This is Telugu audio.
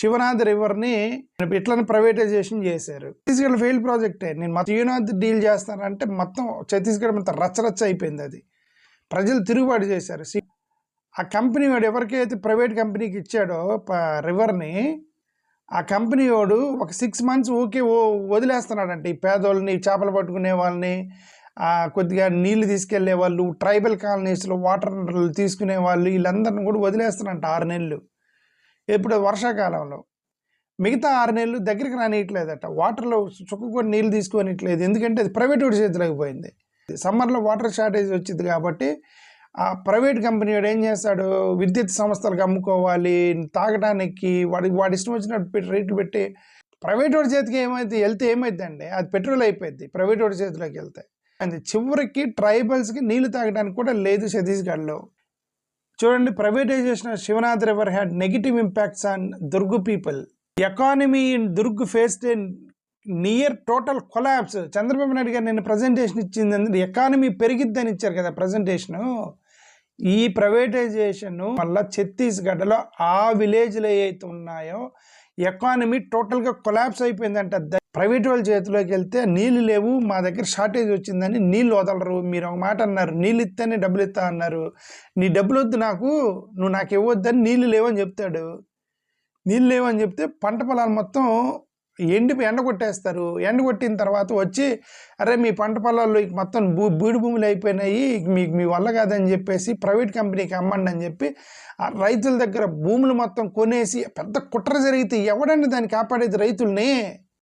శివనాథ్ రివర్ని ఇట్లని ప్రైవేటైజేషన్ చేశారు. ఛత్తీస్గఢ్ ఫెయిల్ ప్రాజెక్టే. నేను మొత్తం యూనాథ్ డీల్ చేస్తానంటే మొత్తం ఛత్తీస్గఢ్ మొత్తం రచ్చరచ్చ అయిపోయింది. అది ప్రజలు తిరుగుబాటు చేశారు. ఆ కంపెనీ వాడు ఎవరికైతే ప్రైవేట్ కంపెనీకి ఇచ్చాడో రివర్ని, ఆ కంపెనీ వాడు ఒక 6 months వదిలేస్తున్నాడంటే ఈ పేదోళ్ళని, చేపలు పట్టుకునే వాళ్ళని, కొద్దిగా నీళ్లు తీసుకెళ్లే వాళ్ళు, ట్రైబల్ కాలనీస్లో వాటర్ తీసుకునే వాళ్ళు, వీళ్ళందరిని కూడా వదిలేస్తున్నారంట 6 నెలలు. ఎప్పుడు వర్షాకాలంలో. మిగతా 6 నెలలు దగ్గరికి రానియట్లేదట. వాటర్లో చుక్క కూడా నీళ్ళు తీసుకోనిట్లేదు. ఎందుకంటే అది ప్రైవేట్ వాడి చేతిలోకి పోయింది. సమ్మర్లో వాటర్ షార్టేజ్ వచ్చింది కాబట్టి ఆ ప్రైవేట్ కంపెనీ వాడు ఏం చేస్తాడు, విద్యుత్ సంస్థలకు అమ్ముకోవాలి, తాగడానికి వాడి ఇష్టం వచ్చినట్టు రేట్లు పెట్టి ప్రైవేట్ వాడి చేతికి వెళ్తే ఏమైందండి, అది పెట్రోల్ అయిపోయింది ప్రైవేట్ వాడి చేతిలోకి వెళ్తే. చివరికి ట్రైబల్స్కి నీళ్లు తాగడానికి కూడా లేదు ఛత్తీస్గఢ్లో. చూడండి, privatisation of Shivnath river had negative impacts on Durg people. Economy in Durg faced a near total collapse. Chandrababu Naidu garu నిన్న ప్రజెంటేషన్ ఇచ్చింది, ఎకానమీ పెరిగిద్దని ఇచ్చారు కదా ప్రజెంటేషను. ఈ ప్రైవేటైజేషన్ వల్ల ఛత్తీస్గఢ్లో ఆ విలేజ్లు ఏవైతే ఉన్నాయో ఎకానమీ టోటల్గా కొలాప్స్ అయిపోయిందంట. ప్రైవేట్ వాళ్ళ చేతిలోకి వెళ్తే నీళ్ళు లేవు, మా దగ్గర షార్టేజ్ వచ్చిందని నీళ్ళు వదలరు. మీరు ఒక మాట అన్నారు, నీళ్ళు ఇస్తేనే డబ్బులు ఇస్తా అన్నారు. నీ డబ్బులు వద్దు నాకు, నువ్వు నాకు ఇవ్వద్దని నీళ్ళు లేవని చెప్తాడు. నీళ్ళు లేవని చెప్తే పంట పొలాలు మొత్తం ఎండగొట్టేస్తారు. ఎండగొట్టిన తర్వాత వచ్చి, అరే మీ పంట పొలాల్లో మొత్తం బీడు భూములు అయిపోయినాయి, మీకు మీ వల్ల కాదని చెప్పేసి ప్రైవేట్ కంపెనీకి అమ్మండి అని చెప్పి ఆ రైతుల దగ్గర భూములు మొత్తం కొనేసి పెద్ద కుట్ర జరిగితే ఎవడండి దాన్ని కాపాడేది రైతుల్ని?